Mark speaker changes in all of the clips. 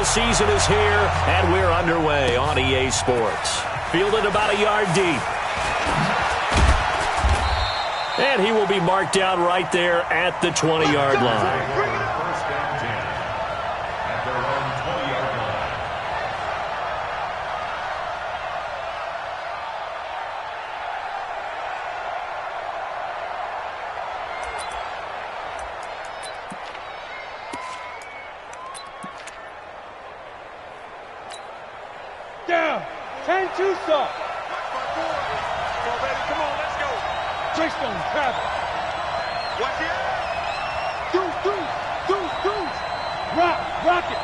Speaker 1: football season is here, and we're underway on EA Sports. Fielded about a yard deep. And he will be marked down right there at the 20-yard line.
Speaker 2: Down. 10-2 soft. Come on, let's go. Treystone, travel. Watch it. Do. Rock it.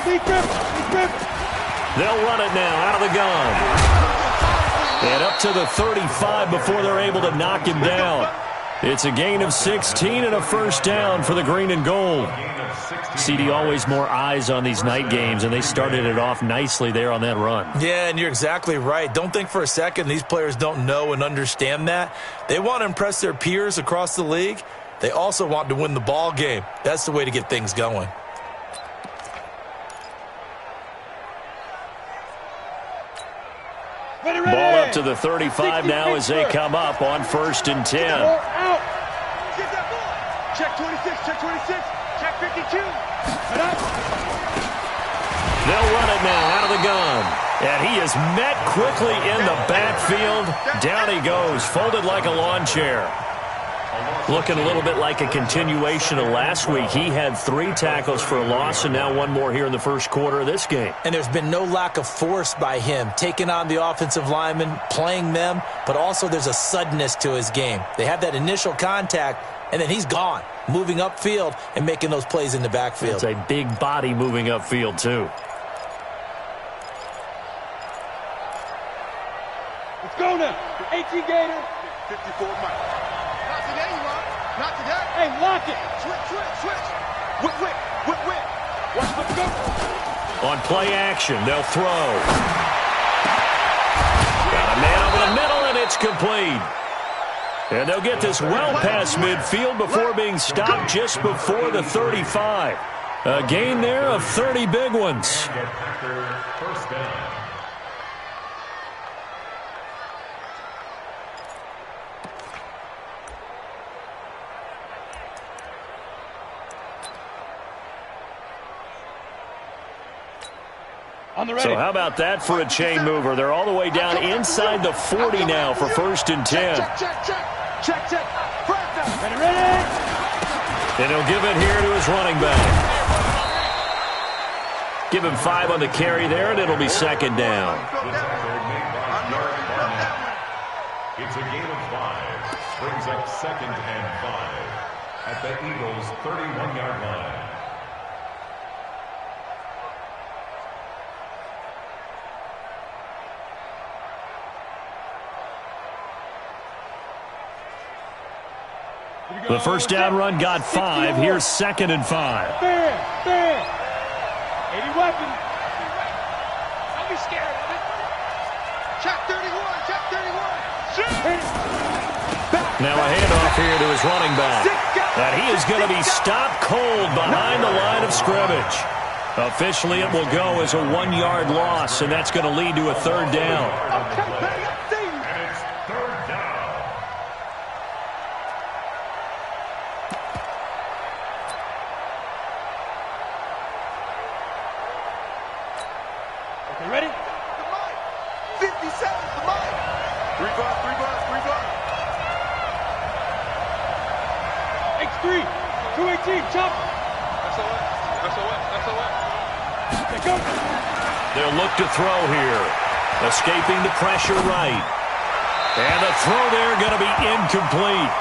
Speaker 2: Steve Griffin.
Speaker 1: They'll run it now out of the gun. And up to the 35 before they're able to knock him down. It's a gain of 16 and a first down for the green and gold. CD, always more eyes on these night games, and they started it off nicely there on that run.
Speaker 3: Yeah, and you're exactly right. Don't think for a second these players don't know and understand that. They want to impress their peers across the league. They also want to win the ball game. That's the way to get things going.
Speaker 1: Ball up to the 35 now as they come up on 1st and 10.
Speaker 2: Out. Get that ball. Check 26. Check 52.
Speaker 1: They'll run it now out of the gun. And he is met quickly in the backfield. Down he goes, folded like a lawn chair. Looking a little bit like a continuation of last week. He had 3 tackles for a loss, and now 1 more here in the first quarter of this game.
Speaker 3: And there's been no lack of force by him, taking on the offensive linemen, playing them, but also there's a suddenness to his game. They have that initial contact, and then he's gone, moving upfield and making those plays in the backfield.
Speaker 1: It's a big body moving upfield, too.
Speaker 2: Let's go now. 18 Gator.
Speaker 4: 54 Mike. Not today, not today.
Speaker 2: Hey, lock it.
Speaker 4: Switch. Whip. Let's go.
Speaker 1: On play action, they'll throw. Got a man over the middle, and it's complete. And they'll get this well past midfield before being stopped just before the 35. A gain there of 30 big ones.
Speaker 5: First down.
Speaker 1: So how about that for a chain mover? They're all the way down inside the 40 now for 1st and 10.
Speaker 2: Check. Ready.
Speaker 1: And he'll give it here to his running back. Give him 5 on the carry there, and it'll be 2nd down.
Speaker 5: It's a gain of 5. Brings up 2nd and 5 at the Eagles' 31-yard line.
Speaker 1: The first down run got 5. Here's 2nd and 5.
Speaker 2: Bam. 80 weapons.
Speaker 4: Don't be scared of it. Check 31.
Speaker 1: Now a handoff here to his running back. And he is going to be stopped cold behind the line of scrimmage. Officially, it will go as a 1-yard loss, and that's going to lead to a 3rd down.
Speaker 2: Ready?
Speaker 4: 57, the Mike. 3 guard.
Speaker 2: X3, 218, chop.
Speaker 4: SOS.
Speaker 2: They go.
Speaker 1: They'll look to throw here. Escaping the pressure right. And the throw there going to be incomplete.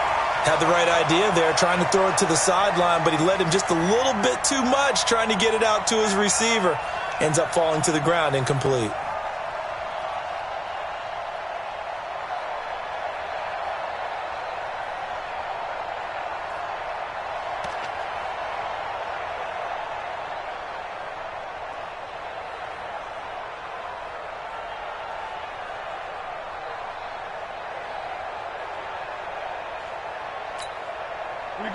Speaker 3: Had the right idea there, trying to throw it to the sideline, but he led him just a little bit too much, trying to get it out to his receiver. Ends up falling to the ground, incomplete.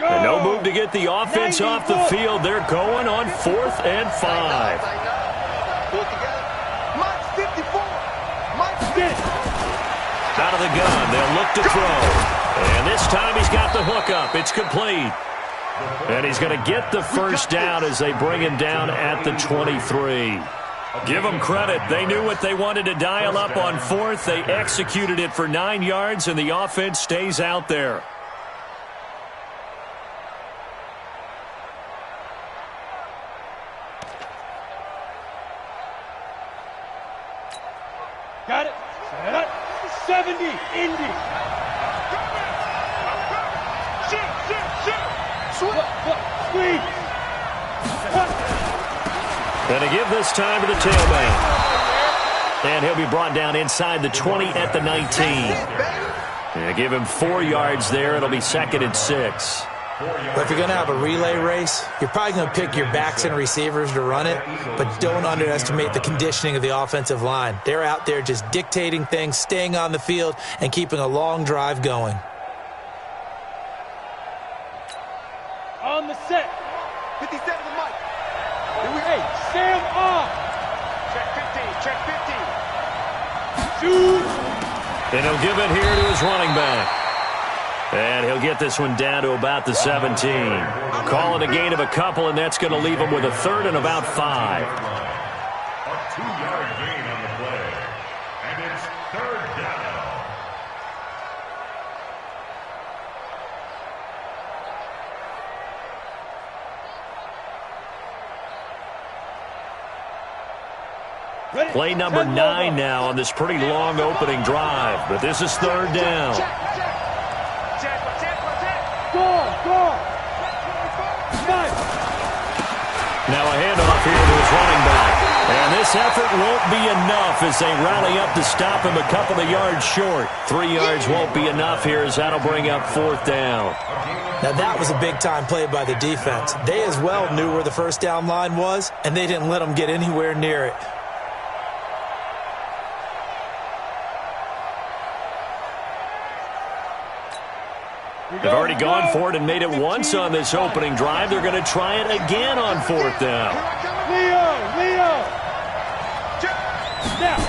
Speaker 1: And no move to get the offense off the field. They're going on 4th and 5.
Speaker 2: Pull it together. Mike's 54. Mike's 50.
Speaker 1: Out of the gun, they'll look to throw. And this time he's got the hook up. It's complete. And he's going to get the first down as they bring him down at the 23. Give them credit. They knew what they wanted to dial up on 4th. They executed it for 9 yards, and the offense stays out there.
Speaker 4: Got it. Set up. 70. Indy. Squeeze.
Speaker 1: And to give this time to the tailback. And he'll be brought down inside the 20 at the 19. And give him 4 yards there. It'll be 2nd and 6.
Speaker 3: But if you're going to have a relay race, you're probably going to pick your backs and receivers to run it, but don't underestimate the conditioning of the offensive line. They're out there just dictating things, staying on the field, and keeping a long drive going.
Speaker 4: On the set.
Speaker 2: 57 to Mike.
Speaker 4: Hey, Sam off.
Speaker 2: Check 15.
Speaker 4: Shoot.
Speaker 1: And he'll give it here to his running back. And he'll get this one down to about the 17. Call it a gain of a couple, and that's going to leave him with a 3rd and about 5.
Speaker 5: A 2-yard gain on the play. And it's 3rd down.
Speaker 1: Play number 9 now on this pretty long opening drive. But this is 3rd down.
Speaker 4: Go.
Speaker 1: Now a handoff here to his running back. And this effort won't be enough as they rally up to stop him a couple of yards short. 3 yards won't be enough here as that'll bring up 4th down.
Speaker 3: Now that was a big-time play by the defense. They as well knew where the first down line was, and they didn't let them get anywhere near it.
Speaker 1: They've already gone for it and made it once on this opening drive. They're going to try it again on 4th down.
Speaker 4: Leo. Snap.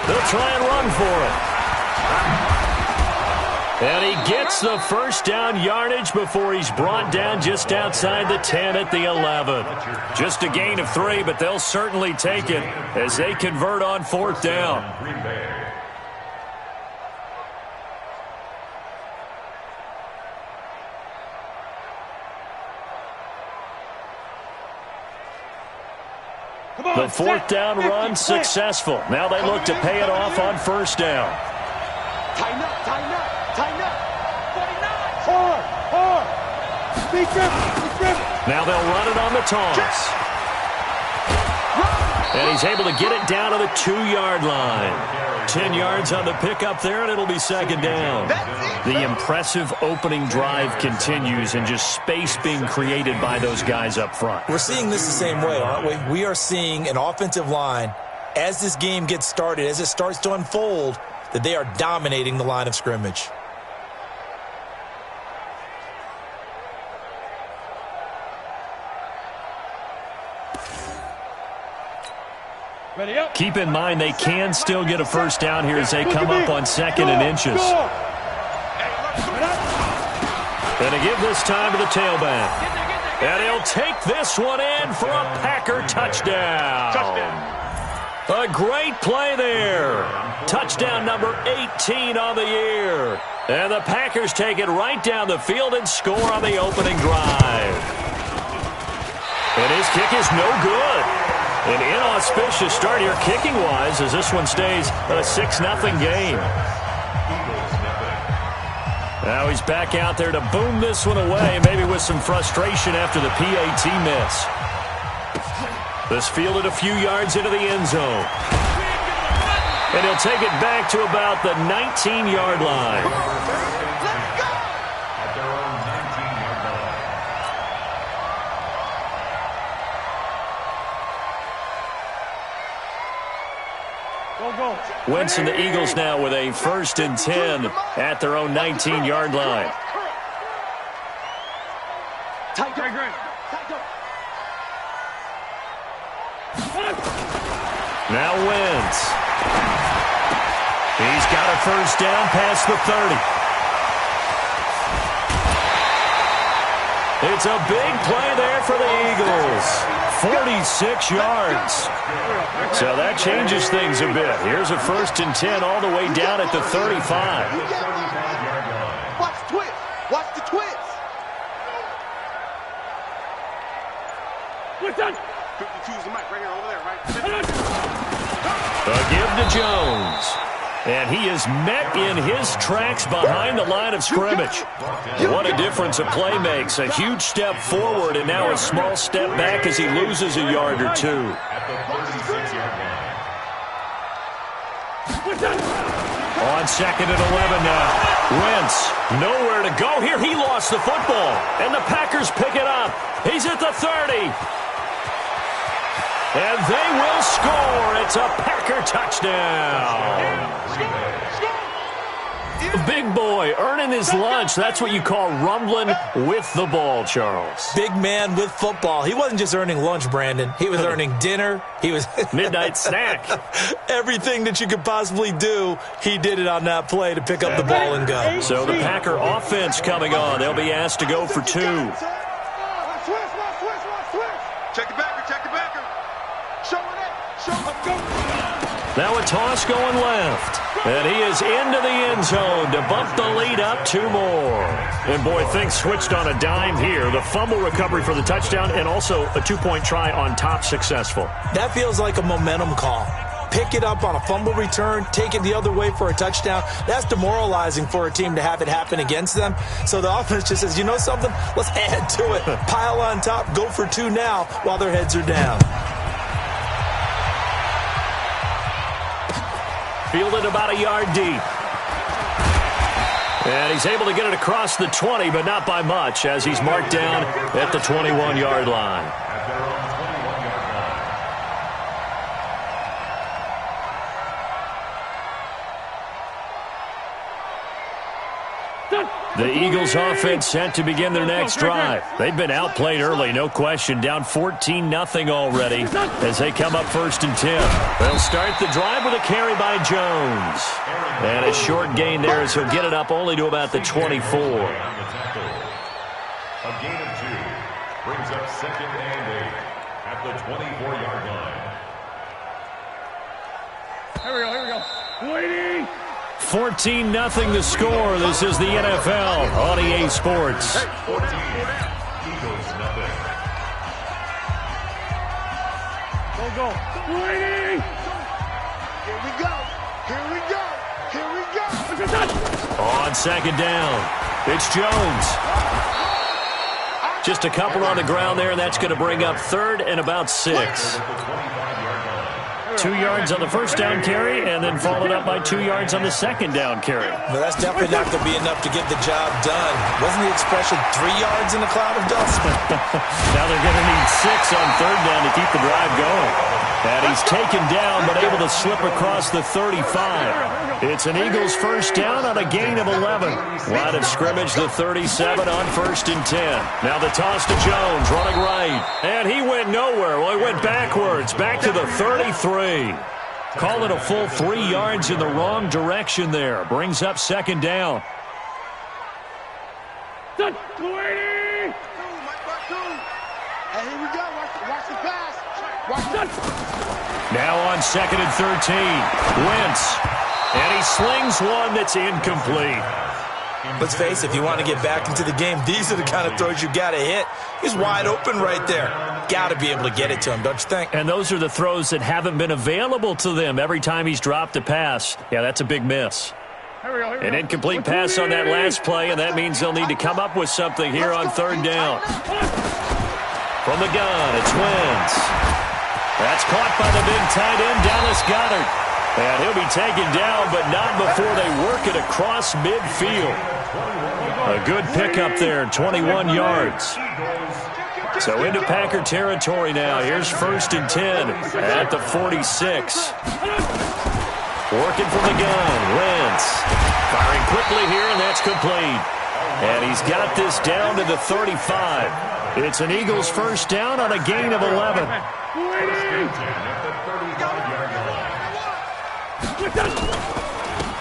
Speaker 1: They'll try and run for it. And he gets the first down yardage before he's brought down just outside the 10 at the 11. Just a gain of 3, but they'll certainly take it as they convert on 4th down. The 4th down run successful. Now they look to pay it off on 1st down.
Speaker 2: Tighten up.
Speaker 4: 49. Hard. Be driven.
Speaker 1: Now they'll run it on the toss. And he's able to get it down to the 2-yard line. 10 yards on the pickup there, and it'll be 2nd down. The impressive opening drive continues, and just space being created by those guys up front.
Speaker 3: We're seeing this the same way, aren't we? We are seeing an offensive line, as this game gets started, as it starts to unfold, that they are dominating the line of scrimmage.
Speaker 4: Ready up.
Speaker 1: Keep in mind they can still get a first down here as they come up on 2nd and inches. And to give this time to the tailback. And he'll take this one in for a Packer touchdown. A great play there. Touchdown number 18 on the year. And the Packers take it right down the field and score on the opening drive. And his kick is no good. An inauspicious start here kicking-wise as this one stays a 6-0 game. Now he's back out there to boom this one away, maybe with some frustration after the PAT miss. This fielded a few yards into the end zone. And he'll take it back to about the 19-yard line. Wentz and the Eagles now with a 1st and 10 at their own 19-yard line. Now Wentz. He's got a first down past the 30. It's a big play there for the Eagles. 46 yards. So that changes things a bit. Here's a 1st and 10 all the way down at the 35.
Speaker 2: Watch the twist. Watch the twist.
Speaker 4: What's that?
Speaker 2: 52's the mic right here, over there, right?
Speaker 1: A give to Jones. And he is met in his tracks behind the line of scrimmage. What a difference a play makes. A huge step forward and now a small step back as he loses a yard or two. On 2nd and 11 now. Wentz, nowhere to go here. He lost the football. And the Packers pick it up. He's at the 30. And they will score. It's a Packer touchdown. Big boy earning his lunch. That's what you call rumbling with the ball, Charles.
Speaker 3: Big man with football. He wasn't just earning lunch, Brandon. He was earning dinner. He was
Speaker 1: midnight snack.
Speaker 3: Everything that you could possibly do, he did it on that play to pick up the ball and go.
Speaker 1: So the Packer offense coming on. They'll be asked to go for 2.
Speaker 2: Check the backer, check the backer. Show it up, show up, go.
Speaker 1: Now a toss going left. And he is into the end zone to bump the lead up 2 more. And boy, things switched on a dime here. The fumble recovery for the touchdown and also a 2-point try on top successful.
Speaker 3: That feels like a momentum call. Pick it up on a fumble return, take it the other way for a touchdown. That's demoralizing for a team to have it happen against them. So the offense just says, you know something? Let's add to it. Pile on top, go for 2 now while their heads are down.
Speaker 1: Fielded about a yard deep. And he's able to get it across the 20, but not by much, as he's marked down at the 21-yard line. The Eagles offense set to begin their next drive. They've been outplayed early, no question. Down 14-0 already as they come up 1st and 10. They'll start the drive with a carry by Jones. And a short gain there as he'll get it up only to about the 24.
Speaker 5: A gain of 2 brings up 2nd and 8 at the 24-yard line.
Speaker 4: Here we go. Waiting.
Speaker 1: 14-0 the score. This is the NFL on EA Sports.
Speaker 5: 14. Eagles nothing.
Speaker 4: Go. Waiting.
Speaker 2: Here we go. Here we go. Here we go.
Speaker 1: On 2nd down, it's Jones. Just a couple on the ground there, and that's going to bring up 3rd and about 6. 2 yards on the first down carry, and then followed up by 2 yards on the 2nd down carry.
Speaker 3: But that's definitely not going to be enough to get the job done. Wasn't the expression 3 yards in a cloud of dust?
Speaker 1: Now they're going to need 6 on 3rd down to keep the drive going. And he's taken down, but able to slip across the 35. It's an Eagles first down on a gain of 11. Line of scrimmage, the 37 on 1st and 10. Now the toss to Jones, running right. And he went nowhere. Well, he went backwards, back to the 33. Call it a full 3 yards in the wrong direction there. Brings up 2nd down.
Speaker 2: Hey, here we go. Watch the pass.
Speaker 1: Now on 2nd and 13. Wentz. And he slings one that's incomplete.
Speaker 3: Let's face it, if you want to get back into the game, these are the kind of throws you got to hit. He's wide open right there. Got to be able to get it to him, don't you think?
Speaker 1: And those are the throws that haven't been available to them every time he's dropped a pass. Yeah, that's a big miss. An incomplete pass on that last play, and that means they'll need to come up with something here on 3rd down. From the gun, it's Wentz. That's caught by the big tight end, Dallas Goedert. And he'll be taken down, but not before they work it across midfield. A good pickup there, 21 yards. So into Packer territory now. Here's 1st and 10 at the 46. Working from the gun, Wentz. Firing quickly here, and that's complete. And he's got this down to the 35. It's an Eagles first down on a gain of 11.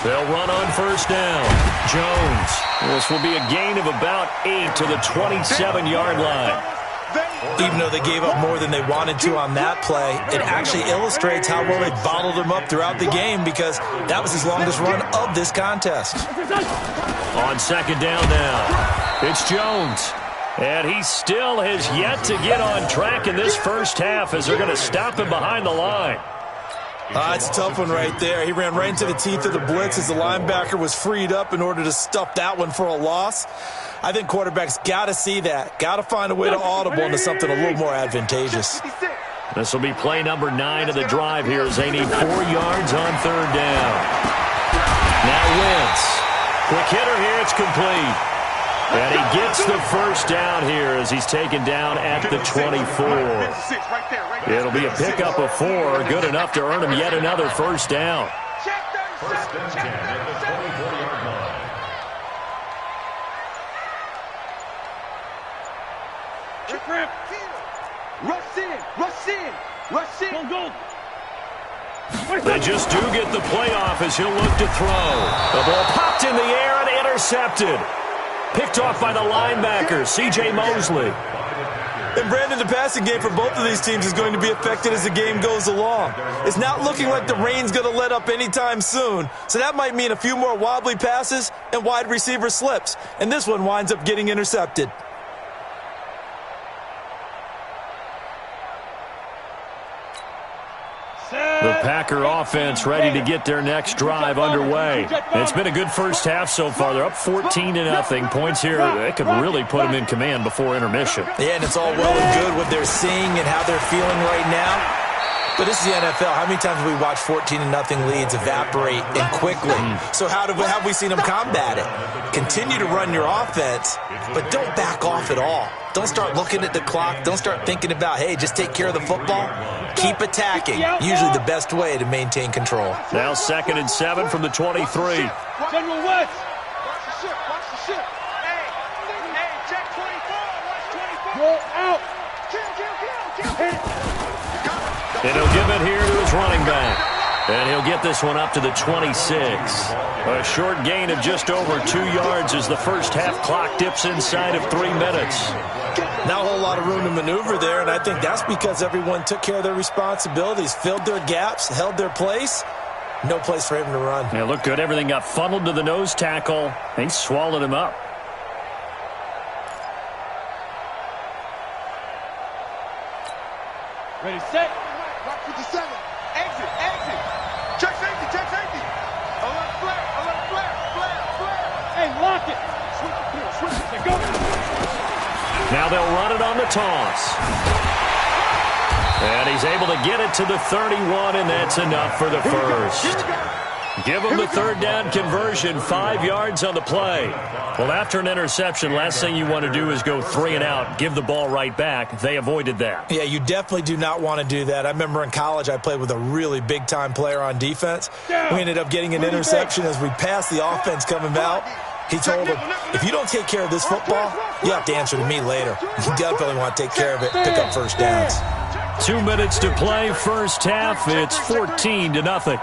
Speaker 1: They'll run on first down. Jones. This will be a gain of about 8 to the 27-yard line.
Speaker 3: Even though they gave up more than they wanted to on that play, it actually illustrates how well they bottled him up throughout the game because that was his longest run of this contest.
Speaker 1: On second down now, it's Jones. And he still has yet to get on track in this first half as they're going to stop him behind the line.
Speaker 3: It's a tough one right there. He ran right into the teeth of the blitz as the linebacker was freed up in order to stuff that one for a loss. I think quarterbacks got to see that. Got to find a way to audible into something a little more advantageous.
Speaker 1: This will be play number 9 of the drive here as they need 4 yards on third down. Now Wentz. Quick hitter here. It's complete. And he gets the first down here as he's taken down at the 24. It'll be a pickup of 4, good enough to earn him yet another first down.
Speaker 5: First and 10 at the 24-yard line.
Speaker 2: Rush in, rush in, rush in. Go.
Speaker 1: They just do get the playoff as he'll look to throw. The ball popped in the air and intercepted. Picked off by the linebacker, C.J. Mosley.
Speaker 3: And Brandon, the passing game for both of these teams is going to be affected as the game goes along. It's not looking like the rain's going to let up anytime soon, so that might mean a few more wobbly passes and wide receiver slips. And this one winds up getting intercepted.
Speaker 1: The Packer offense ready to get their next drive underway. It's been a good first half so far. They're up 14-0. Points here, they could really put them in command before intermission.
Speaker 3: Yeah, and it's all well and good what they're seeing and how they're feeling right now. But this is the NFL. How many times have we watched 14-0 leads evaporate and quickly? So how have we seen them combat it? Continue to run your offense, but don't back off at all. Don't start looking at the clock. Don't start thinking about, hey, just take care of the football. Keep attacking. Usually the best way to maintain control.
Speaker 1: Now 2nd and 7 from the 23.
Speaker 2: General West. Watch the ship, watch the ship. Hey, check 24, watch 24. Go out. Kill.
Speaker 1: And he'll give it here to his running back. And he'll get this one up to the 26. A short gain of just over 2 yards as the first half clock dips inside of 3 minutes.
Speaker 3: Not a whole lot of room to maneuver there, and I think that's because everyone took care of their responsibilities, filled their gaps, held their place. No place for him to run.
Speaker 1: Yeah, looked good. Everything got funneled to the nose tackle. He swallowed him up.
Speaker 2: Ready, set. Rock 57. Exit. Check safety. Flare. Hey, lock it. Switch it. Go.
Speaker 1: Now they'll run it on the toss. And he's able to get it to the 31, and that's enough for the first. Give them the third down conversion, 5 yards on the play. Well, after an interception, last thing you want to do is go 3 and out, give the ball right back. They avoided that.
Speaker 3: Yeah, you definitely do not want to do that. I remember in college I played with a really big-time player on defense. We ended up getting an interception as we passed the offense coming out. He told him, if you don't take care of this football, you have to answer to me later. You definitely want to take care of it, pick up first downs.
Speaker 1: 2 minutes to play, first half. It's 14-0.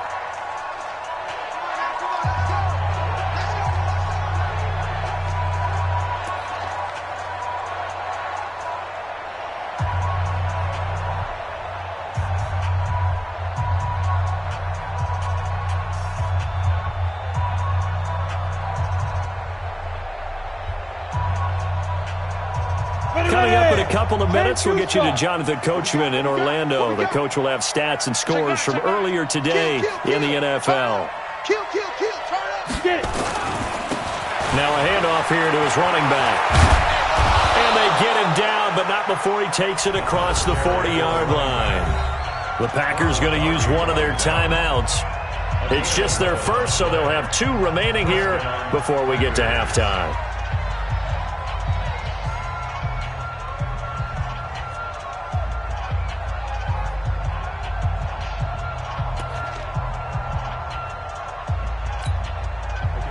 Speaker 1: Coming up in a couple of minutes, we'll get you to Jonathan Coachman in Orlando. The coach will have stats and scores from earlier today in the NFL.
Speaker 2: Kill. Turn up. Get it.
Speaker 1: Now a handoff here to his running back. And they get him down, but not before he takes it across the 40-yard line. The Packers going to use one of their timeouts. It's just their first, so they'll have 2 remaining here before we get to halftime.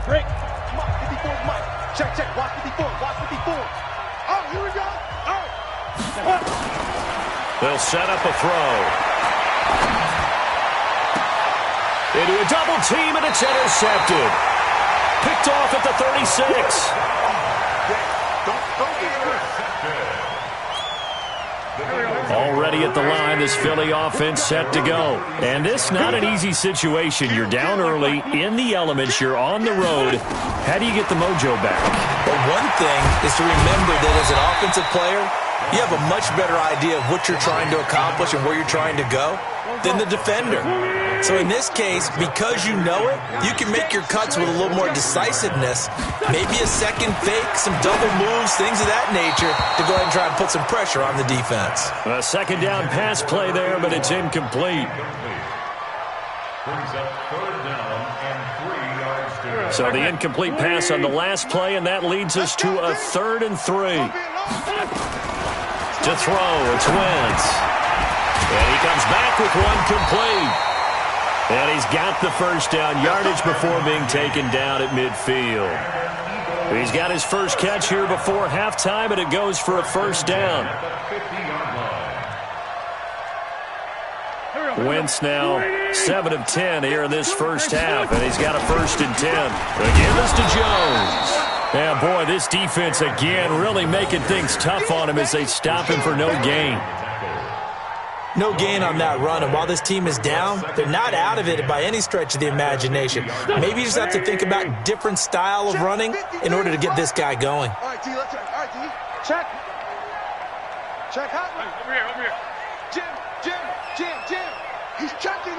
Speaker 2: Break. Mike, 54, Mike. Check. Watch 54. Oh, here we go. Oh.
Speaker 1: They'll set up a throw. Into a double team, and it's intercepted. Picked off at the 36. Already at the line, this Philly offense set to go. And this not an easy situation. You're down early, in the elements, you're on the road. How do you get the mojo back?
Speaker 3: Well, one thing is to remember that as an offensive player, you have a much better idea of what you're trying to accomplish and where you're trying to go than the defender. So in this case, because you know it, you can make your cuts with a little more decisiveness, maybe a second fake, some double moves, things of that nature, to go ahead and try and put some pressure on the defense.
Speaker 1: A second down pass play there, but it's incomplete.
Speaker 5: Brings up third down and 3 yards to go.
Speaker 1: So the incomplete pass on the last play, and that leads us to a 3rd and 3. To throw, it's Wentz. And he comes back with one complete. And he's got the first down yardage before being taken down at midfield. He's got his first catch here before halftime, and it goes for a first down. Wentz now 7 of 10 here in this first half, and he's got a 1st and 10. Again, this to Jones. Yeah, boy, this defense again really making things tough on him as they stop him for no gain.
Speaker 3: No gain on that run, and while this team is down, they're not out of it by any stretch of the imagination. Maybe you just have to think about different style of running in order to get this guy going.
Speaker 2: All right, D, let's check. All right, D, check. Check out.
Speaker 4: Over here.
Speaker 2: Jim. He's checking.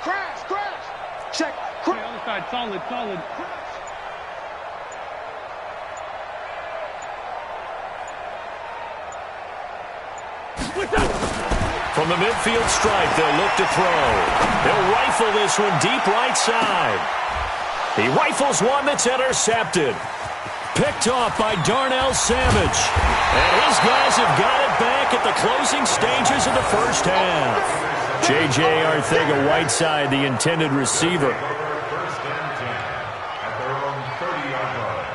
Speaker 2: Crash. Check.
Speaker 4: On the other side, solid.
Speaker 1: From the midfield stripe, they'll look to throw. He'll rifle this one deep right side. He rifles one that's intercepted. Picked off by Darnell Savage. And his guys have got it back at the closing stages of the first half. J.J. Arcega-Whiteside, the intended receiver.
Speaker 5: First and 10 at their own 30-yard line.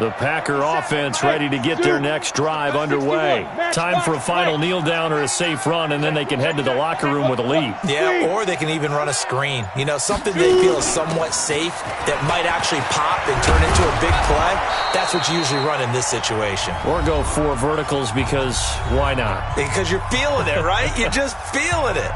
Speaker 1: The Packer offense ready to get their next drive underway. Time for a final kneel down or a safe run, and then they can head to the locker room with a lead.
Speaker 3: Yeah, or they can even run a screen. You know, something they feel is somewhat safe that might actually pop and turn into a big play. That's what you usually run in this situation.
Speaker 1: Or go 4 verticals because why not?
Speaker 3: Because you're feeling it, right? You're just feeling it.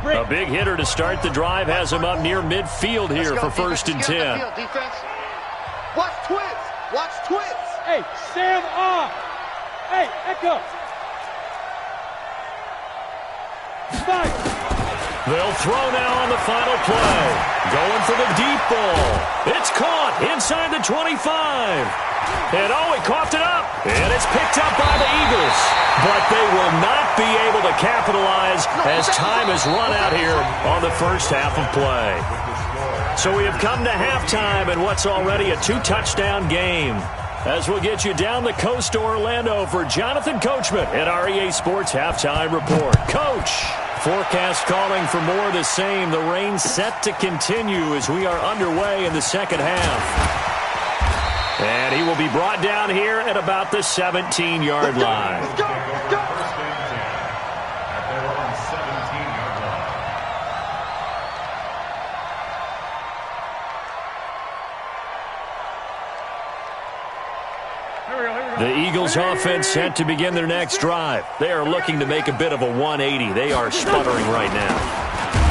Speaker 1: A big hitter to start the drive has him up near midfield here for 1st and 10.
Speaker 2: Defense. Watch twins.
Speaker 4: Hey, Sam off. Hey, Echo. Spike.
Speaker 1: They'll throw now on the final play. Going for the deep ball. It's caught inside the 25. And he coughed it up. And it's picked up by the Eagles. But they will not be able to capitalize as time has run out here on the first half of play. So we have come to halftime in what's already a 2-touchdown game. As we'll get you down the coast to Orlando for Jonathan Coachman at our EA Sports Halftime Report. Coach, forecast calling for more of the same. The rain set to continue as we are underway in the second half. And he will be brought down here at about the 17-yard line.
Speaker 5: First and 10 at their own 17-yard line.
Speaker 1: The Eagles offense set to begin their next drive. They are looking to make a bit of a 180. They are sputtering right now.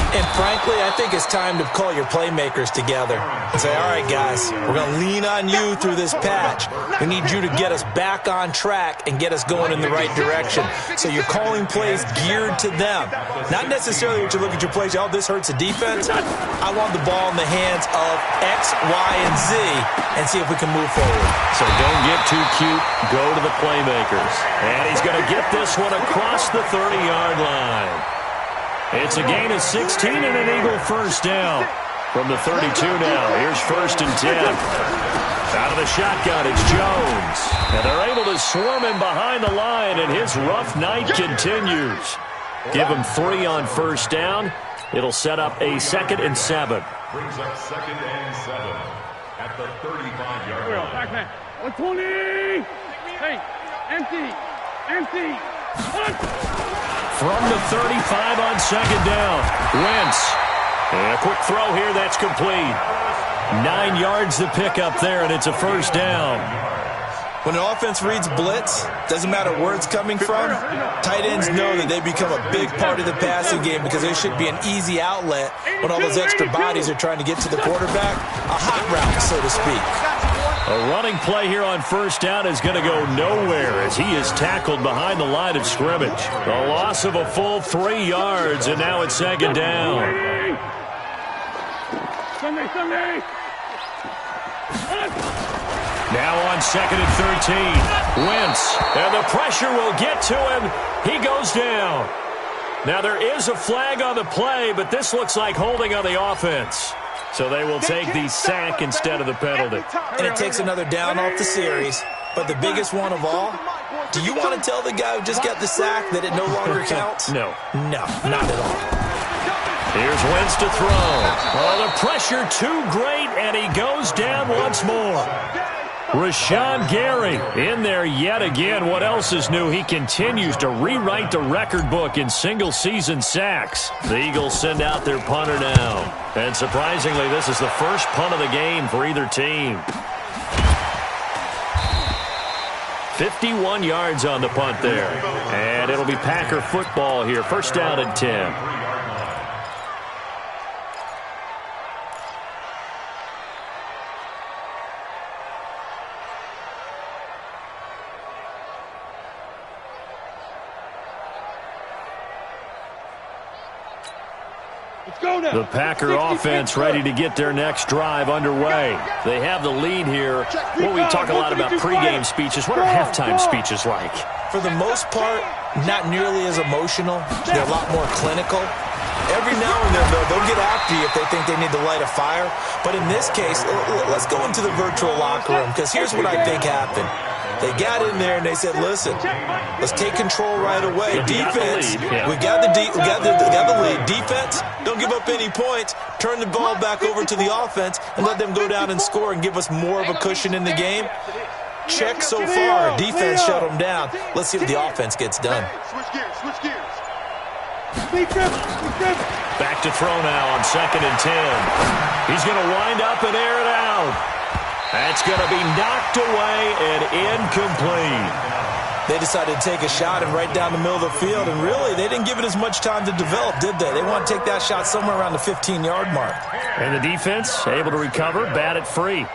Speaker 3: And frankly, I think it's time to call your playmakers together and say, all right, guys, we're going to lean on you through this patch. We need you to get us back on track and get us going in the right direction. So you're calling plays geared to them. Not necessarily what you look at your plays, oh, this hurts the defense. I want the ball in the hands of X, Y, and Z and see if we can move forward.
Speaker 1: So don't get too cute. Go to the playmakers. And he's going to get this one across the 30-yard line. It's a gain of 16 and an Eagle first down. From the 32 now, here's 1st and 10. Out of the shotgun, it's Jones. And they're able to swarm him behind the line, and his rough night continues. Give him 3 on 1st down. It'll set up a 2nd and 7.
Speaker 5: Brings up 2nd and 7 at the 35-yard line.
Speaker 2: Back man. 120. Hey, empty.
Speaker 1: From the 35 on 2nd down, Wentz. And a quick throw here, that's complete. 9 yards to pick up there, and it's a 1st down.
Speaker 3: When an offense reads blitz, doesn't matter where it's coming from, tight ends know that they become a big part of the passing game because there should be an easy outlet when all those extra bodies are trying to get to the quarterback. A hot route, so to speak.
Speaker 1: A running play here on 1st down is going to go nowhere as he is tackled behind the line of scrimmage. A loss of a full 3 yards, and now it's 2nd down.
Speaker 2: Sunday.
Speaker 1: Now on 2nd and 13. Wentz, and the pressure will get to him. He goes down. Now there is a flag on the play, but this looks like holding on the offense. So they will take the sack instead of the penalty.
Speaker 3: And it takes another down off the series. But the biggest one of all, do you want to tell the guy who just got the sack that it no longer counts?
Speaker 1: No.
Speaker 3: No, not at all.
Speaker 1: Here's Wentz to throw. Oh, the pressure too great, and he goes down once more. Rashawn Gary in there yet again. What else is new? He continues to rewrite the record book in single-season sacks. The Eagles send out their punter now. And surprisingly, this is the first punt of the game for either team. 51 yards on the punt there. And it'll be Packer football here. 1st down and 10. The Packer offense ready to get their next drive underway. They have the lead here. Well, we talk a lot about pregame speeches. What are halftime speeches like?
Speaker 3: For the most part, not nearly as emotional. They're a lot more clinical. Every now and then, though, they'll get after you if they think they need to light a fire. But in this case, let's go into the virtual locker room, because here's what I think happened. They got in there and they said, listen, let's take control right away. Defense, we got the lead. Defense, don't give up any points. Turn the ball back over to the offense and let them go down and score and give us more of a cushion in the game. Check so far. Defense shut them down. Let's see what the offense gets done.
Speaker 2: Switch gears.
Speaker 1: Back to throw now on 2nd and 10. He's going to wind up and air it out. That's going to be knocked away and incomplete.
Speaker 3: They decided to take a shot and right down the middle of the field, and really, they didn't give it as much time to develop, did they? They want to take that shot somewhere around the 15-yard mark.
Speaker 1: And the defense able to recover, bat it free.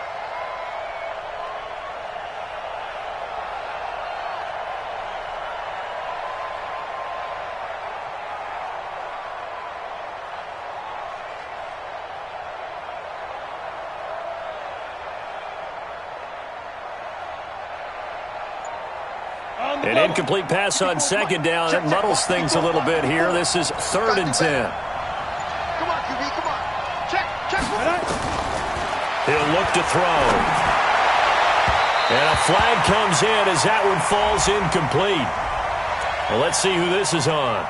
Speaker 1: An incomplete pass on 2nd down. That muddles things a little bit here. This is 3rd and 10.
Speaker 4: Come on, QB, come on. Check.
Speaker 1: He'll look to throw. And a flag comes in as that one falls incomplete. Well, let's see who this is on.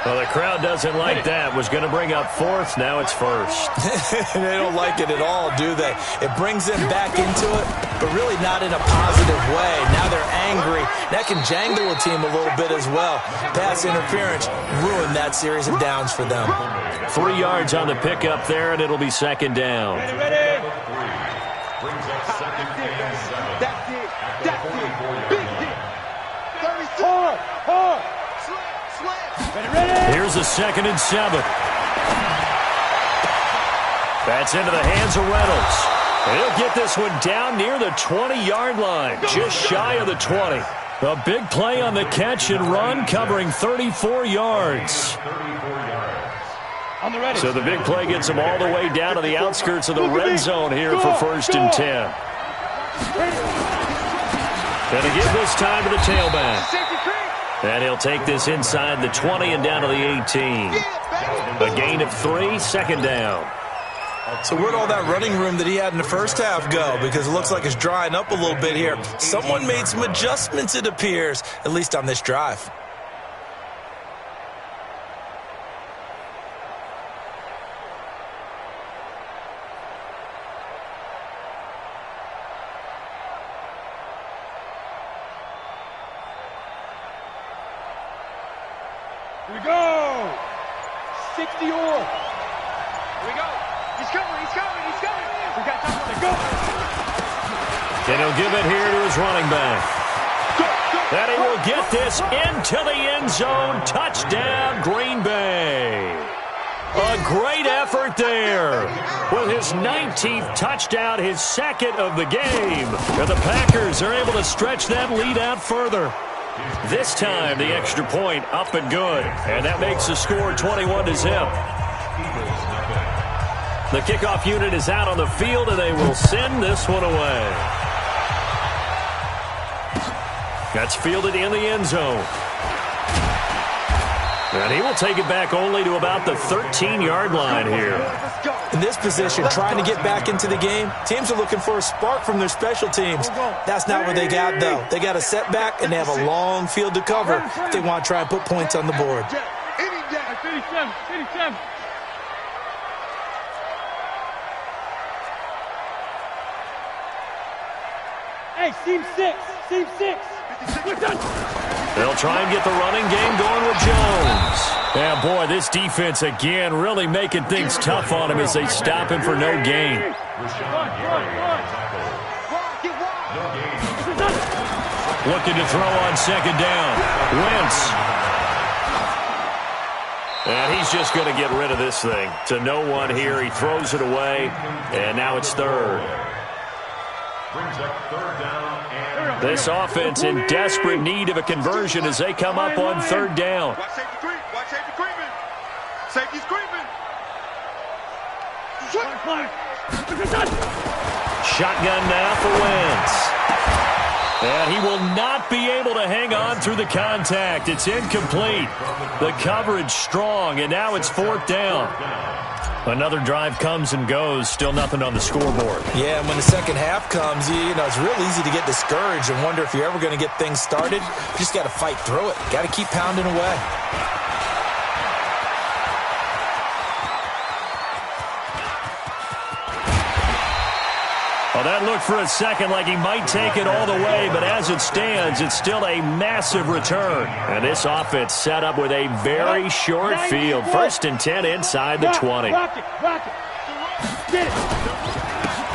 Speaker 1: Well, the crowd doesn't like that. Was going to bring up 4th. Now it's 1st.
Speaker 3: They don't like it at all, do they? It brings them back into it, but really not in a positive way. Now they're angry. That can jangle a team a little bit as well. Pass interference ruined that series of downs for them.
Speaker 1: 3 yards on the pickup there, and it'll be 2nd down.
Speaker 2: Ready.
Speaker 5: Brings up 2nd and 7.
Speaker 2: That's it. Big hit. 36. Hard.
Speaker 4: Slam.
Speaker 2: Ready.
Speaker 1: Here's a 2nd and 7. That's into the hands of Reynolds. And he'll get this one down near the 20-yard line, just shy of the 20. A big play on the catch and run, covering 34 yards. So the big play gets him all the way down to the outskirts of the red zone here for 1st and 10. Going to give this time to the tailback. And he'll take this inside the 20 and down to the 18. A gain of 3, 2nd down.
Speaker 3: So where'd all that running room that he had in the first half go? Because it looks like it's drying up a little bit here. Someone made some adjustments, it appears, at least on this drive.
Speaker 2: Here we go. 60 all. Here we go. He's coming. We got time to go.
Speaker 1: And he'll give it here to his running back. And he will get this into the end zone. Touchdown, Green Bay. A great effort there. With his 19th touchdown, his 2nd of the game. And the Packers are able to stretch that lead out further. This time, the extra point up and good. And that makes the score 21-0. The kickoff unit is out on the field, and they will send this one away. That's fielded in the end zone. And he will take it back only to about the 13-yard line here.
Speaker 3: In this position, trying to get back into the game, teams are looking for a spark from their special teams. That's not what they got, though. They got a setback, and they have a long field to cover if they want to try and put points on the board.
Speaker 2: 87. Hey, seam 6.
Speaker 1: They'll try and get the running game going with Jones. Yeah, boy, this defense again really making things tough on him as they stop him for no gain. Looking to throw on 2nd down. Wentz. And he's just going to get rid of this thing. To no one here. He throws it away. And now it's 3rd. This offense in desperate need of a conversion as they come up on 3rd down.
Speaker 4: Watch safety creeping. Safety's creeping.
Speaker 1: Shotgun now for Wentz. And he will not be able to hang on through the contact. It's incomplete. The coverage strong, and now it's 4th down. Another drive comes and goes. Still nothing on the scoreboard.
Speaker 3: Yeah, and when the second half comes, you know, it's real easy to get discouraged and wonder if you're ever going to get things started. You just got to fight through it. Got to keep pounding away.
Speaker 1: Well, that looked for a second like he might take it all the way, but as it stands, it's still a massive return. And this offense set up with a very short field. 1st and 10 inside the 20.
Speaker 2: Rock it. Get it.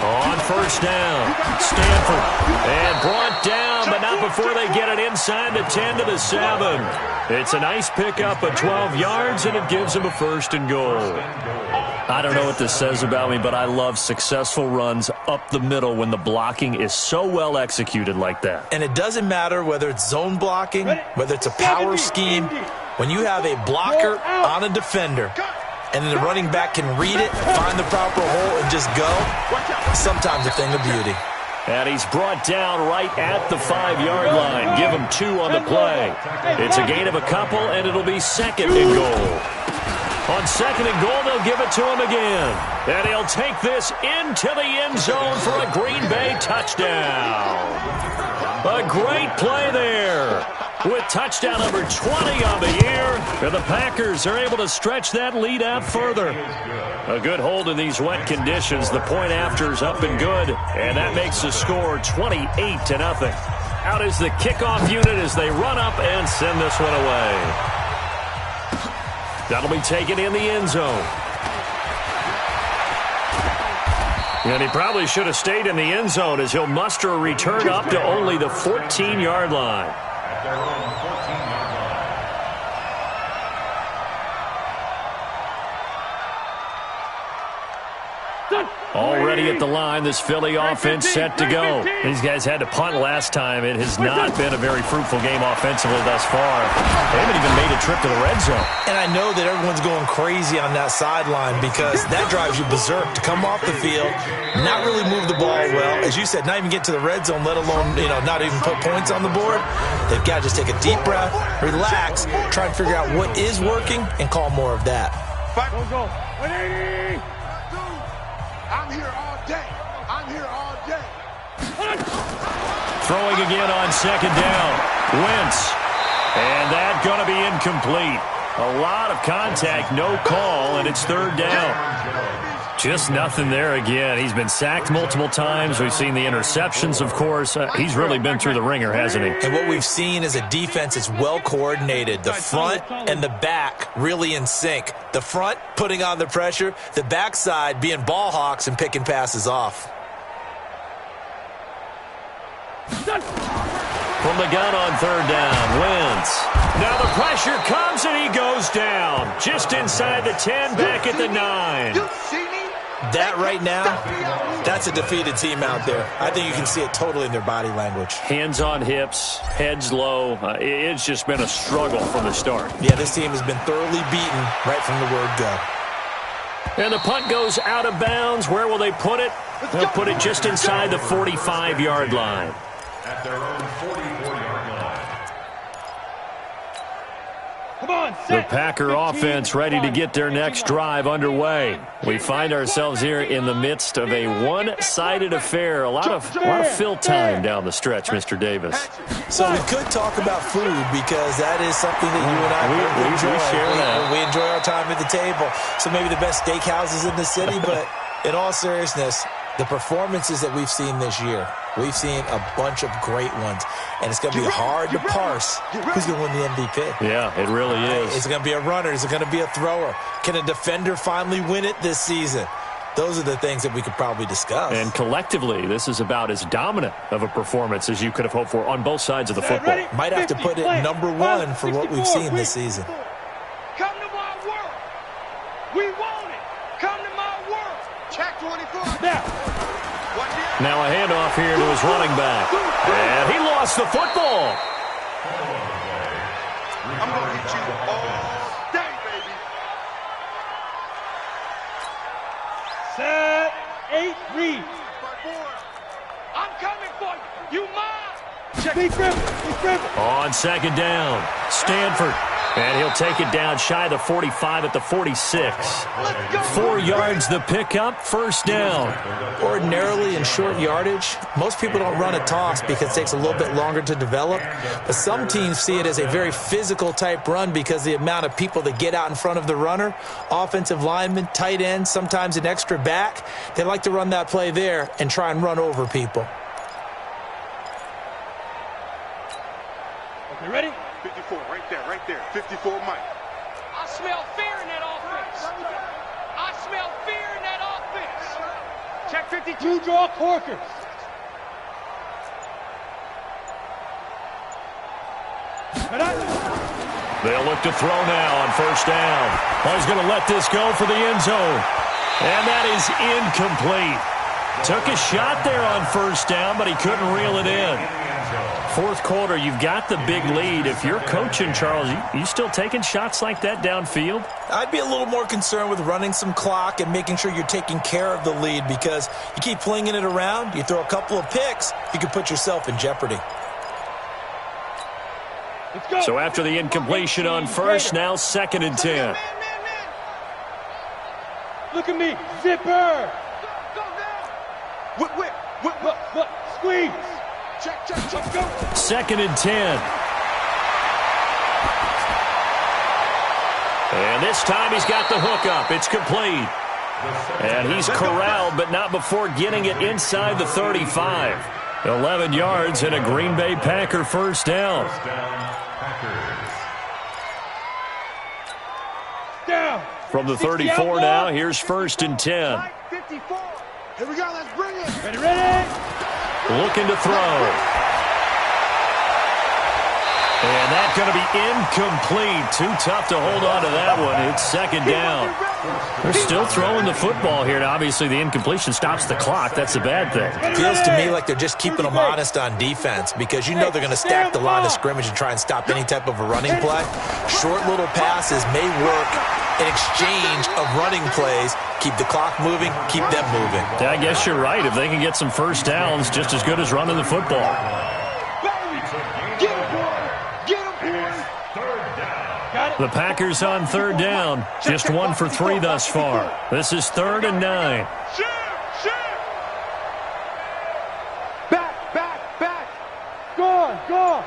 Speaker 1: On 1st down, Stanford. And brought down, but not before they get it inside the 10 to the 7. It's a nice pickup of 12 yards, and it gives them a 1st and goal. I don't know what this says about me, but I love successful runs up the middle when the blocking is so well executed like that.
Speaker 3: And it doesn't matter whether it's zone blocking, whether it's a power scheme. When you have a blocker on a defender and the running back can read it, find the proper hole, and just go, sometimes a thing of beauty.
Speaker 1: And he's brought down right at the 5-yard line. Give him 2 on the play. It's a gain of a couple, and it'll be 2nd and goal. On 2nd and goal, they'll give it to him again. And he'll take this into the end zone for a Green Bay touchdown. A great play there. With touchdown number 20 on the year, and the Packers are able to stretch that lead out further. A good hold in these wet conditions. The point after is up and good, and that makes the score 28-0. Out is the kickoff unit as they run up and send this one away. That'll be taken in the end zone. And he probably should have stayed in the end zone as he'll muster a return up to only the 14-yard line.
Speaker 5: At their own 14-yard line.
Speaker 1: Already at the line, this Philly offense set to go. These guys had to punt last time. It has not been a very fruitful game offensively thus far. They haven't even made a trip to the red zone.
Speaker 3: And I know that everyone's going crazy on that sideline because that drives you berserk to come off the field, not really move the ball well. As you said, not even get to the red zone, let alone, not even put points on the board. They've got to just take a deep breath, relax, try and figure out what is working, and call more of that.
Speaker 2: Go. 180.
Speaker 4: I'm here all day. I'm here all day.
Speaker 1: Throwing again on second down. Wentz. And that going to be incomplete. A lot of contact, no call, and it's third down. Just nothing there again. He's been sacked multiple times. We've seen the interceptions, of course. He's really been through the ringer, hasn't he?
Speaker 3: And what we've seen is a defense that's well coordinated. The front and the back really in sync. The front putting on the pressure. The backside being ball hawks and picking passes off.
Speaker 1: From the gun on third down, Wentz. Now the pressure comes and he goes down. Just inside the 10, back at the 9.
Speaker 4: You see me?
Speaker 3: That right now, that's a defeated team out there. I think you can see it totally in their body language.
Speaker 1: Hands on hips, heads low. It's just been a struggle from the start.
Speaker 3: Yeah, this team has been thoroughly beaten right from the word go.
Speaker 1: And the punt goes out of bounds. Where will they put it? They'll put it just inside the 45-yard line.
Speaker 5: At their own 44-yard line.
Speaker 2: Come on,
Speaker 1: The Packer offense ready to get their next drive underway. We find ourselves here in the midst of a one-sided affair. A lot of fill time down the stretch, Mr. Davis.
Speaker 3: So we could talk about food because that is something that you and I enjoy.
Speaker 1: We share that.
Speaker 3: We enjoy our time at the table. So maybe the best steakhouses in the city, but in all seriousness, the performances that we've seen this year, we've seen a bunch of great ones, and it's going to be hard to parse who's going to win the MVP.
Speaker 1: Yeah, it really is.
Speaker 3: Is it going to be a runner? Is it going to be a thrower? Can a defender finally win it this season? Those are the things that we could probably discuss.
Speaker 1: And collectively, this is about as dominant of a performance as you could have hoped for on both sides of the football.
Speaker 3: Might have to put it number one for what we've seen this season.
Speaker 2: Come to my world. We want it. Come to my world.
Speaker 4: Check 24.
Speaker 1: Now a handoff here to his running back. And he lost the football.
Speaker 4: I'm going to hit you all day, baby.
Speaker 2: Set, 8, read.
Speaker 4: I'm coming for you. You mine.
Speaker 2: Check. Be Griffin.
Speaker 1: On second down, Stanford. And he'll take it down shy of the 45 at the 46. 4 yards the pickup, first down.
Speaker 3: Ordinarily in short yardage, most people don't run a toss because it takes a little bit longer to develop. But some teams see it as a very physical type run because the amount of people that get out in front of the runner, offensive linemen, tight ends, sometimes an extra back, they like to run that play there and try and run over people.
Speaker 2: Okay, ready?
Speaker 4: 54, right there. 54, Mike.
Speaker 6: I smell fear in that offense. I smell fear in that offense.
Speaker 2: Check 52, draw Corkers.
Speaker 1: They'll look to throw now on first down. Oh, he's going to let this go for the end zone. And that is incomplete. Took a shot there on first down, but he couldn't reel it in. Fourth quarter, you've got the big lead. If you're coaching, Charles, you still taking shots like that downfield?
Speaker 3: I'd be a little more concerned with running some clock and making sure you're taking care of the lead because you keep flinging it around, you throw a couple of picks, you can put yourself in jeopardy.
Speaker 1: So after the incompletion on first, now second and 10.
Speaker 2: Look at me, zipper.
Speaker 4: Whip.
Speaker 2: Squeeze.
Speaker 4: Check, go.
Speaker 1: Second and 10. And this time he's got the hook up. It's complete. And he's corralled, but not before getting it inside the 35. 11 yards and a Green Bay Packer first down.
Speaker 2: Down.
Speaker 1: From the 34 now, here's first and 10.
Speaker 4: 54. Here we go, let's bring it.
Speaker 2: Ready?
Speaker 1: Looking to throw. And that's going to be incomplete. Too tough to hold on to that one. It's second down. They're still throwing the football here. And obviously, the incompletion stops the clock. That's the bad thing.
Speaker 3: Feels to me like they're just keeping them honest on defense because you know they're going to stack the line of scrimmage and try and stop any type of a running play. Short little passes may work in exchange of running plays. Keep the clock moving, keep them moving.
Speaker 1: I guess you're right. If they can get some first downs, just as good as running the football. The Packers on third down. Just 1 for 3 thus far. This is 3rd and 9.
Speaker 2: Back. Go.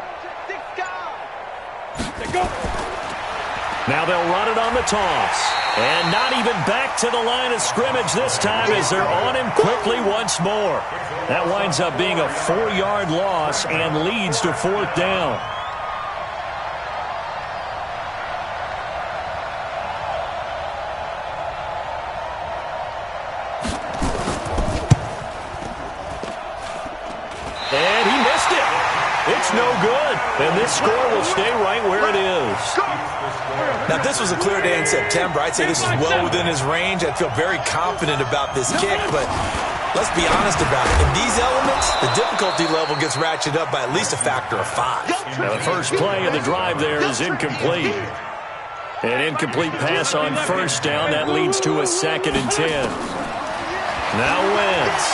Speaker 1: Now they'll run it on the toss. And not even back to the line of scrimmage this time as they're on him quickly once more. That winds up being a 4-yard loss and leads to 4th down. And he missed it. It's no good. And this score will stay right where it is.
Speaker 3: Now, if this was a clear day in September, I'd say this is well within his range. I'd feel very confident about this kick, but let's be honest about it. In these elements, the difficulty level gets ratcheted up by at least a factor of 5.
Speaker 1: Now the first play of the drive there is incomplete. An incomplete pass on first down. That leads to a 2nd and 10. Now Wentz.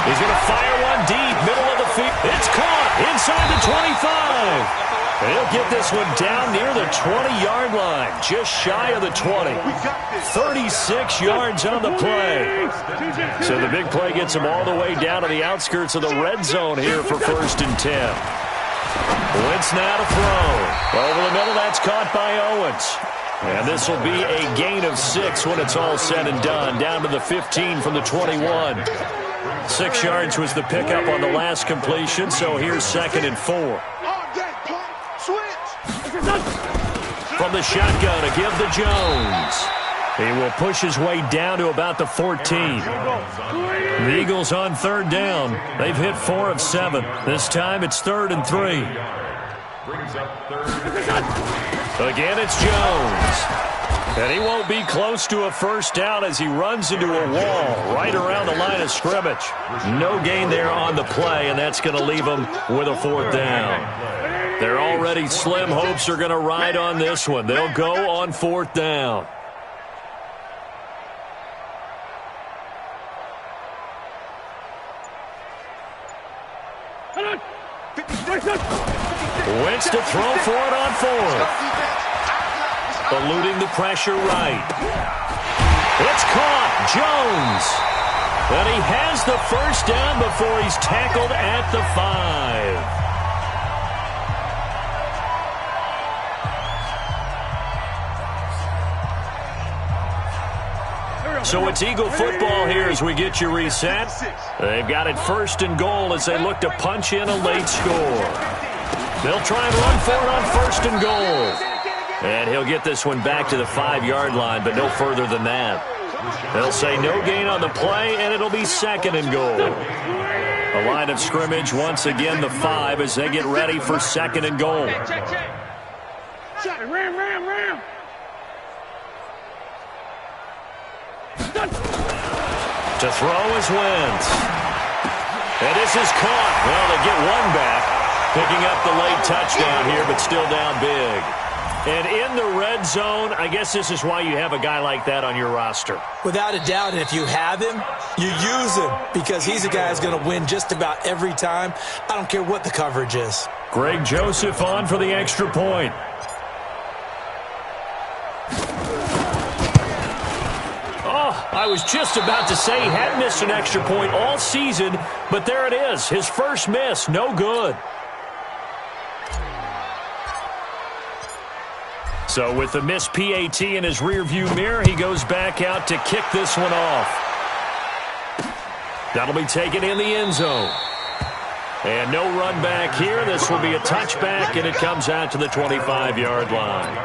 Speaker 1: He's going to fire one deep, middle of the field. It's caught inside the 25. He'll get this one down near the 20-yard line, just shy of the 20. 36 yards on the play. So the big play gets him all the way down to the outskirts of the red zone here for 1st and 10. Wentz now to throw. Over the middle, that's caught by Owens. And this will be a gain of 6 when it's all said and done, down to the 15 from the 21. 6 yards was the pickup on the last completion, so here's 2nd and 4. From the shotgun to give to Jones. He will push his way down to about the 14. The Eagles on 3rd down. They've hit 4 of 7. This time it's 3rd and 3. Again, it's Jones. And he won't be close to a first down as he runs into a wall right around the line of scrimmage. No gain there on the play, and that's going to leave him with a 4th down. Their already slim hopes are going to ride on this one. They'll go on 4th down. Wentz to throw for it on 4th. Eluding the pressure right. It's caught. Jones. And he has the first down before he's tackled at the 5. So it's Eagle football here as we get you reset. They've got it 1st and goal as they look to punch in a late score. They'll try and run for it on 1st and goal. And he'll get this one back to the 5-yard line, but no further than that. They'll say no gain on the play, and it'll be 2nd and goal. A line of scrimmage once again the 5 as they get ready for 2nd and goal.
Speaker 2: Ram.
Speaker 1: To throw is Wentz. And this is caught. Well, they get one back. Picking up the late touchdown here, but still down big. And in the red zone, I guess this is why you have a guy like that on your roster.
Speaker 3: Without a doubt, and if you have him, you use him because he's a guy who's going to win just about every time. I don't care what the coverage is.
Speaker 1: Greg Joseph on for the extra point. Oh, I was just about to say he hadn't missed an extra point all season, but there it is. His first miss, no good. So with the missed PAT in his rearview mirror, he goes back out to kick this one off. That'll be taken in the end zone. And no run back here. This will be a touchback, and it comes out to the 25-yard line.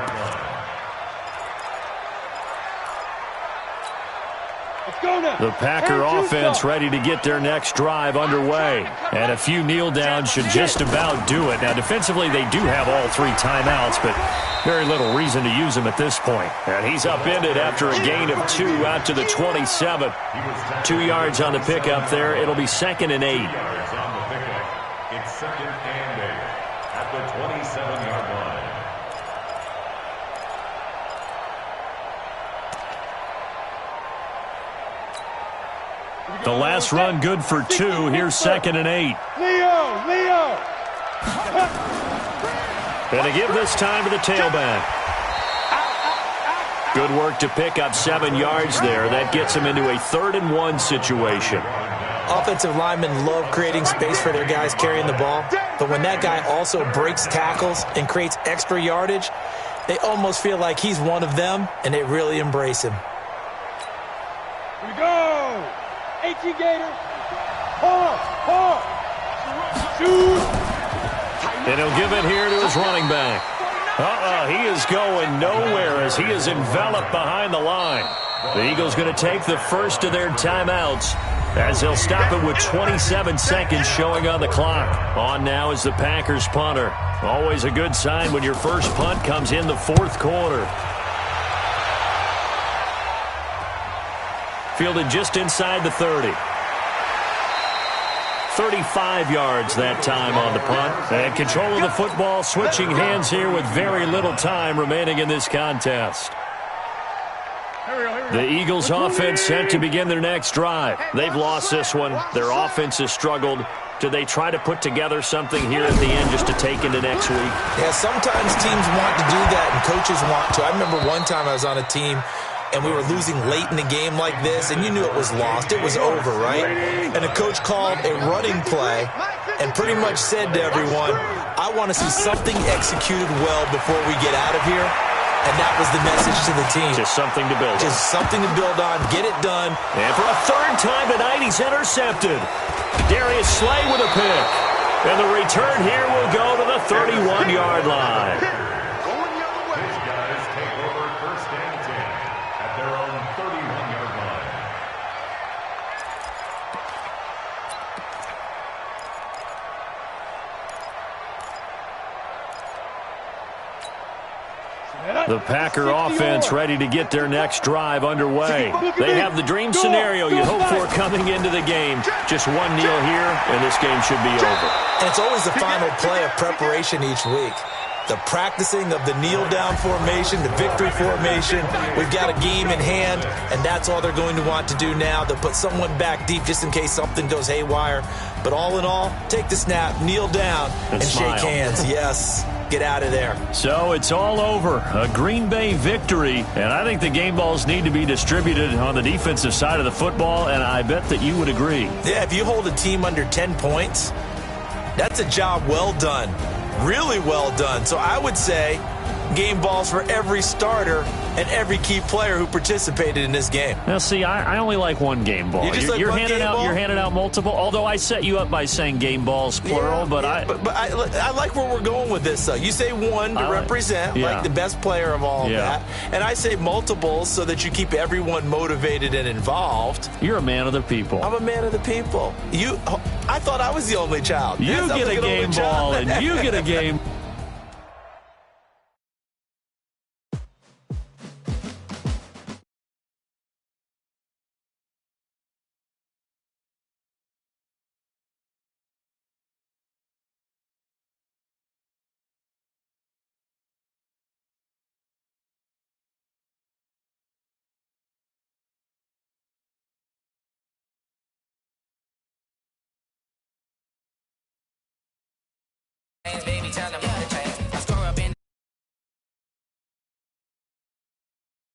Speaker 2: go now.
Speaker 1: The Packer
Speaker 2: Hands
Speaker 1: offense
Speaker 2: yourself.
Speaker 1: ready to get their next drive underway. And a few kneel downs should just about do it. Now, defensively, they do have all 3 timeouts, but very little reason to use them at this point. And he's upended after a gain of 2 out to the 27. 2 yards on the pickup there. It'll be 2nd and 8.
Speaker 5: 2 yards on the pickup. It's 2nd and 8 at the 27-yard line.
Speaker 1: The last run good for 2. Here's 2nd and 8.
Speaker 2: Leo.
Speaker 1: And to give this time to the tailback. Good work to pick up 7 yards there. That gets him into a 3rd and 1 situation.
Speaker 3: Offensive linemen love creating space for their guys carrying the ball, but when that guy also breaks tackles and creates extra yardage, they almost feel like he's one of them, and they really embrace him.
Speaker 2: Here we go. H.E. Gator. Hard. Shoot.
Speaker 1: And he'll give it here to his running back. He is going nowhere as he is enveloped behind the line. The Eagles going to take the first of their timeouts as they'll stop it with 27 seconds showing on the clock. On now is the Packers punter. Always a good sign when your first punt comes in the 4th quarter. Fielded just inside the 30. 35 yards that time on the punt. And control of the football switching hands here with very little time remaining in this contest. The Eagles offense set to begin their next drive. They've lost this one. Their offense has struggled. Do they try to put together something here at the end just to take into next week?
Speaker 3: Yeah, sometimes teams want to do that and coaches want to. I remember one time I was on a team and we were losing late in the game like this, and you knew it was lost. It was over, right? And the coach called a running play and pretty much said to everyone, I want to see something executed well before we get out of here. And that was the message to the team.
Speaker 1: Just something to build on.
Speaker 3: Just something to build on. Get it done.
Speaker 1: And for a 3rd time tonight, he's intercepted. Darius Slay with a pick. And the return here will go to the 31-yard line.
Speaker 5: These guys take over 1st and 10 at their own 31-yard line.
Speaker 1: The Packer offense ready to get their next drive underway. They have the dream scenario you hope for coming into the game. Just 1 kneel here, and this game should be over.
Speaker 3: And it's always the final play of preparation each week. The practicing of the kneel-down formation, the victory formation. We've got a game in hand, and that's all they're going to want to do now. They'll put someone back deep just in case something goes haywire. But all in all, take the snap, kneel down, and shake hands. Yes, get out of there.
Speaker 1: So it's all over. A Green Bay victory, and I think the game balls need to be distributed on the defensive side of the football, and I bet that you would agree.
Speaker 3: Yeah, if you hold a team under 10 points, that's a job well done. Really well done. So I would say game balls for every starter and every key player who participated in this game.
Speaker 1: Now, see, I only like 1 game ball. You're handing out multiple. Although I set you up by saying game balls plural, but
Speaker 3: I like where we're going with this. You say 1 to represent like the best player of all of that, and I say multiples so that you keep everyone motivated and involved.
Speaker 1: You're a man of the people.
Speaker 3: I'm a man of the people. I thought I was the only child.
Speaker 1: You get a game ball, and you get a game.
Speaker 7: Baby, tell them what